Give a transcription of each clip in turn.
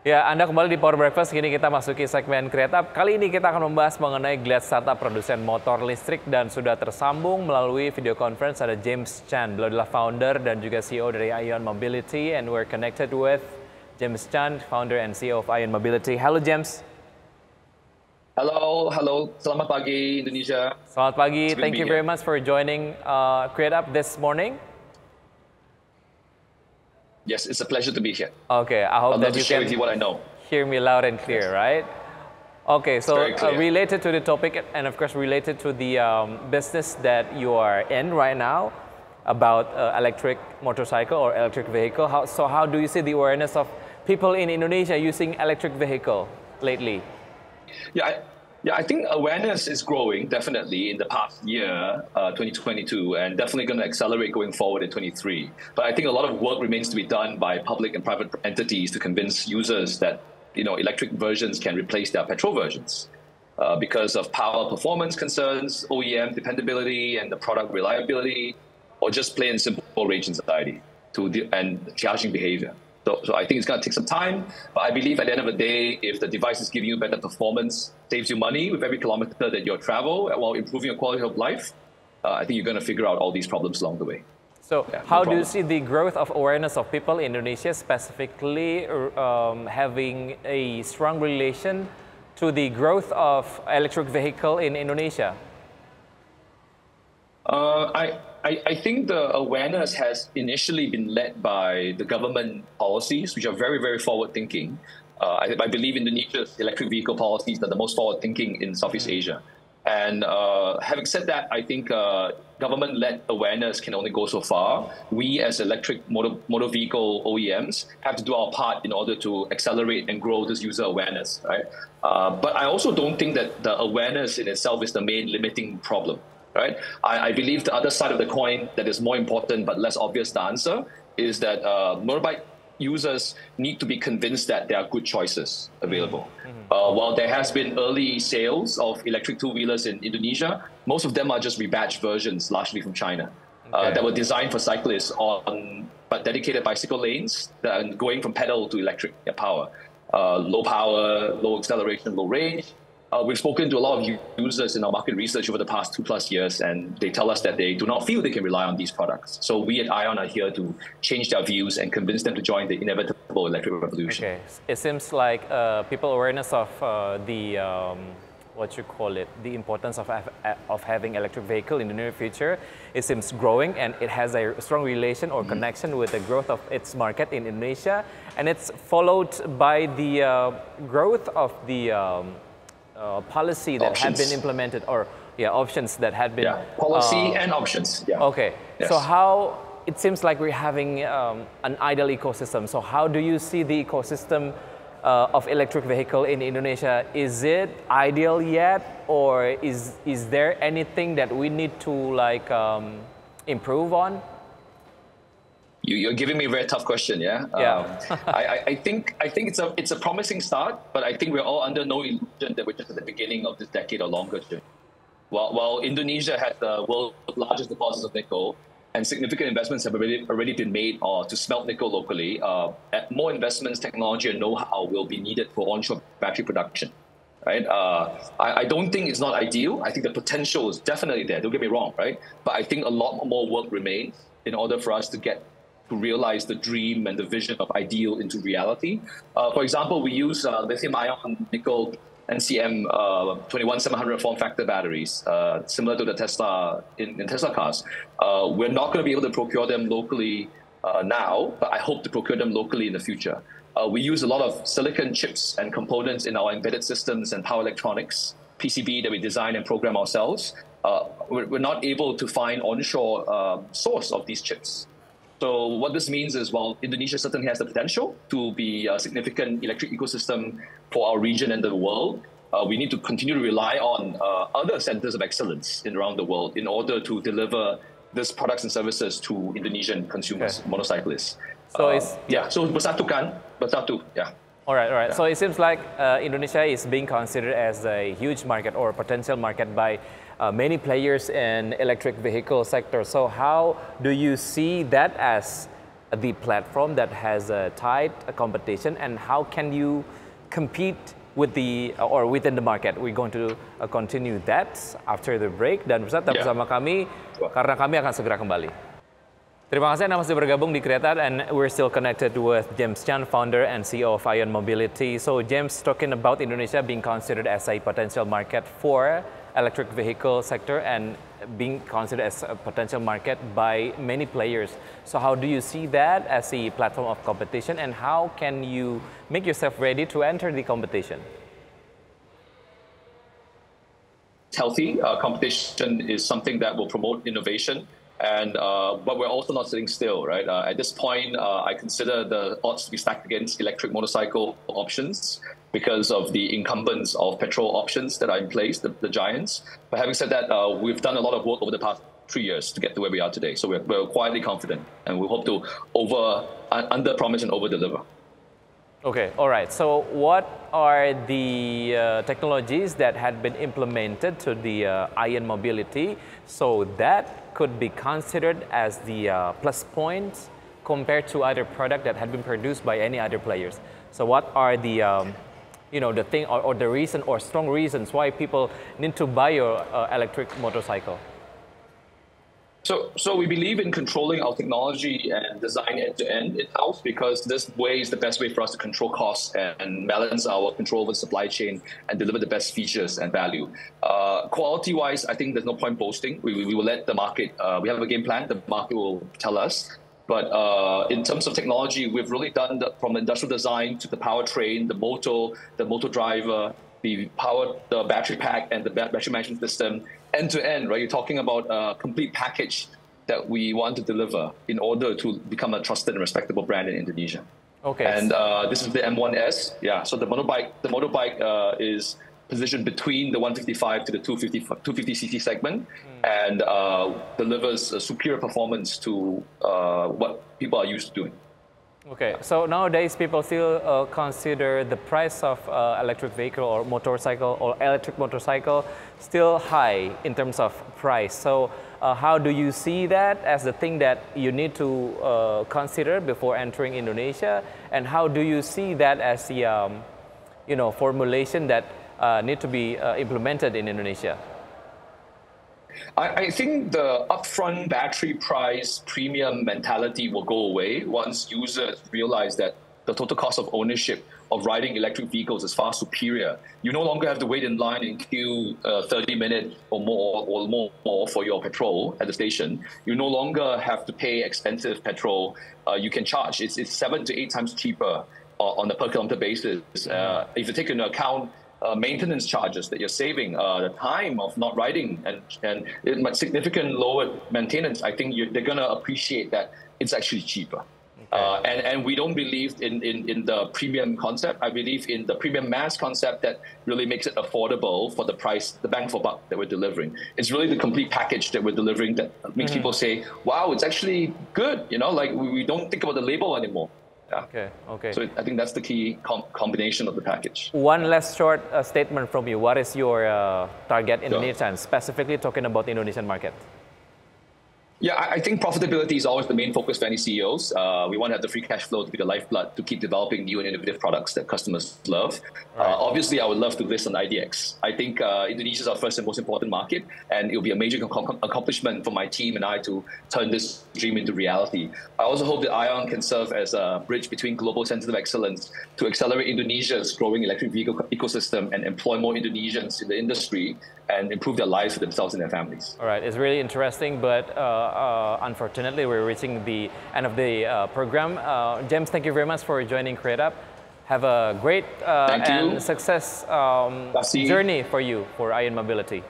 Ya, Anda kembali di Power Breakfast. Kini kita masuki segmen Create Up. Kali ini kita akan membahas mengenai Geliat startup produsen motor listrik dan sudah tersambung melalui video conference ada James Chan. Beliau adalah founder dan juga CEO dari IndiHome Mobility, and we're connected with James Chan, founder and CEO of IndiHome Mobility. Halo James. Halo. Selamat pagi Indonesia. Selamat pagi. Thank you very much for joining Create Up this morning. Yes, it's a pleasure to be here. Okay, I hope that you share can with you what I know. Hear me loud and clear, right? Okay, so related to the topic and of course related to the business that you are in right now about electric motorcycle or electric vehicle. How do you see the awareness of people in Indonesia using electric vehicle lately? Yeah, I think awareness is growing definitely in the past year, 2022, and definitely going to accelerate going forward in 23. But I think a lot of work remains to be done by public and private entities to convince users that electric versions can replace their petrol versions because of power performance concerns, OEM dependability, and the product reliability, or just plain and simple range anxiety and charging behavior. So I think it's going to take some time, but I believe at the end of the day, if the device is giving you better performance, saves you money with every kilometer that you travel, while improving your quality of life, I think you're going to figure out all these problems along the way. So how do you see the growth of awareness of people in Indonesia, specifically having a strong relation to the growth of electric vehicle in Indonesia? I think the awareness has initially been led by the government policies, which are very, very forward-thinking. I believe Indonesia's electric vehicle policies are the most forward-thinking in Southeast Asia. And having said that, I think government-led awareness can only go so far. We as electric motor vehicle OEMs have to do our part in order to accelerate and grow this user awareness, right? But I also don't think that the awareness in itself is the main limiting problem. Right? I believe the other side of the coin that is more important but less obvious the answer is that motorbike users need to be convinced that there are good choices available. While there has been early sales of electric two-wheelers in Indonesia, most of them are just rebadged versions, largely from China, that were designed for cyclists but dedicated bicycle lanes and going from pedal to electric power. Low power, low acceleration, low range. We've spoken to a lot of users in our market research over the past 2+ years, and they tell us that they do not feel they can rely on these products. So we at ION are here to change their views and convince them to join the inevitable electric revolution. Okay, it seems like people awareness of the importance of having electric vehicle in the near future, it seems growing, and it has a strong relation or connection with the growth of its market in Indonesia, and it's followed by the growth of the policy that had been implemented, or options that had been policy and options. Okay, yes. So how it seems like we're having an ideal ecosystem. So how do you see the ecosystem of electric vehicle in Indonesia? Is it ideal yet, or is there anything that we need to improve on? You're giving me a very tough question, yeah. I think it's a promising start, but I think we're all under no illusion that we're just at the beginning of this decade or longer. While Indonesia has the world's largest deposits of nickel, and significant investments have already been made to smelt nickel locally, more investments, technology, and know-how will be needed for onshore battery production. Right? I don't think it's not ideal. I think the potential is definitely there. Don't get me wrong, right? But I think a lot more work remains in order for us to realize the dream and the vision of ideal into reality. For example, we use lithium-ion nickel NCM 21700 form factor batteries, similar to the Tesla in Tesla cars. We're not going to be able to procure them locally now, but I hope to procure them locally in the future. We use a lot of silicon chips and components in our embedded systems and power electronics, PCB that we design and program ourselves. We're not able to find onshore source of these chips. So what this means is, while Indonesia certainly has the potential to be a significant electric ecosystem for our region and the world, we need to continue to rely on other centers of excellence around the world in order to deliver these products and services to Indonesian consumers, motorcyclists. So so bersatu. All right. Yeah. So it seems like Indonesia is being considered as a huge market or potential market by many players in electric vehicle sector. So how do you see that as the platform that has a tight competition, and how can you compete with the or within the market? We're going to continue that after the break, dan tetap bersama kami karena kami akan segera kembali. Terima kasih Anda masih bergabung di Kereta, and we're still connected with James Chan, founder and CEO of ION Mobility. So James, talking about Indonesia being considered as a potential market for electric vehicle sector and being considered as a potential market by many players. So how do you see that as a platform of competition, and how can you make yourself ready to enter the competition? Healthy competition is something that will promote innovation. And but we're also not sitting still, right? At this point, I consider the odds to be stacked against electric motorcycle options because of the incumbents of petrol options that are in place, the giants. But having said that, we've done a lot of work over the past 3 years to get to where we are today. So we're quietly confident, and we hope to under-promise and over-deliver. Okay, all right. So what are the technologies that had been implemented to the ION Mobility so that could be considered as the plus points compared to other product that had been produced by any other players? So what are the the thing or the reason or strong reasons why people need to buy your electric motorcycle? So we believe in controlling our technology and design end-to-end in-house, because this way is the best way for us to control costs and balance our control over the supply chain and deliver the best features and value. Quality-wise, I think there's no point boasting. We will let the market, we have a game plan, the market will tell us. But in terms of technology, we've really done from industrial design to the powertrain, the motor driver, the battery pack, and the battery management system, end to end, right? You're talking about a complete package that we want to deliver in order to become a trusted and respectable brand in Indonesia. Okay. And this is the M1S. Yeah. So the motorbike is positioned between the 155 to the 250cc segment, and delivers a superior performance to what people are used to doing. Okay, so nowadays people still consider the price of electric vehicle or motorcycle or electric motorcycle still high in terms of price. So how do you see that as the thing that you need to consider before entering Indonesia? And how do you see that as the formulation that need to be implemented in Indonesia? I think the upfront battery price premium mentality will go away once users realize that the total cost of ownership of riding electric vehicles is far superior. You no longer have to wait in line and queue 30 minutes or more for your petrol at the station. You no longer have to pay expensive petrol. You can charge. It's 7 to 8 times cheaper on a per kilometer basis. If you take into account maintenance charges that you're saving, the time of not riding, and significant lower maintenance, I think they're going to appreciate that it's actually cheaper. Okay. And we don't believe in the premium concept. I believe in the premium mass concept that really makes it affordable for the price, the bang for buck that we're delivering. It's really the complete package that we're delivering that makes people say, wow, it's actually good. Like we don't think about the label anymore. Yeah. Okay. So I think that's the key combination of the package. One last short statement from you. What is your target in the near term, specifically talking about the Indonesian market? Yeah, I think profitability is always the main focus for any CEOs. We want to have the free cash flow to be the lifeblood to keep developing new and innovative products that customers love. Right. Obviously, I would love to list on IDX. I think Indonesia is our first and most important market, and it will be a major accomplishment for my team and I to turn this dream into reality. I also hope that ION can serve as a bridge between global centers of excellence to accelerate Indonesia's growing electric vehicle ecosystem and employ more Indonesians in the industry and improve their lives for themselves and their families. All right, it's really interesting, but unfortunately, we're reaching the end of the program. James, thank you very much for joining Create Up. Have a great and success journey for you for ION Mobility.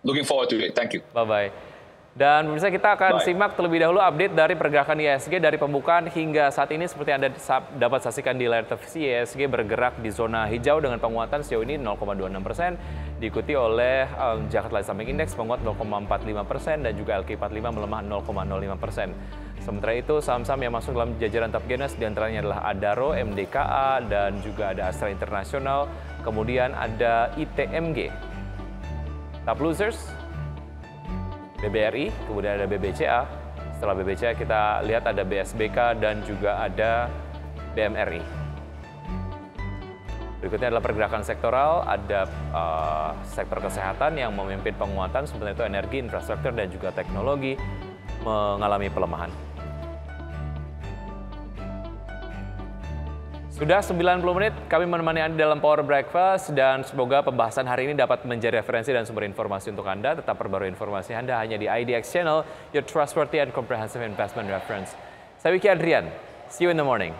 Looking forward to it. Thank you. Bye-bye. Dan pemirsa, kita akan simak terlebih dahulu update dari pergerakan IHSG dari pembukaan hingga saat ini. Seperti Anda dapat saksikan di layar televisi, IHSG bergerak di zona hijau dengan penguatan sejauh ini 0,26%, diikuti oleh Jakarta Selatan Index penguat 0,45% dan juga LQ45 melemah 0,05%. Sementara itu, saham-saham yang masuk dalam jajaran top gainers diantaranya adalah Adaro, MDKA, dan juga ada Astra International, kemudian ada ITMG. Top losers, BBRI, kemudian ada BBCA, Setelah BBCA kita lihat ada BSBK dan juga ada BMRI. Berikutnya adalah pergerakan sektoral, ada sektor kesehatan yang memimpin penguatan, seperti itu energi, infrastruktur, dan juga teknologi mengalami pelemahan. Sudah 90 menit kami menemani Anda dalam Power Breakfast dan semoga pembahasan hari ini dapat menjadi referensi dan sumber informasi untuk Anda. Tetap perbarui informasi Anda hanya di IDX Channel, Your Trustworthy and Comprehensive Investment Reference. Saya Wicky Adrian. See you in the morning.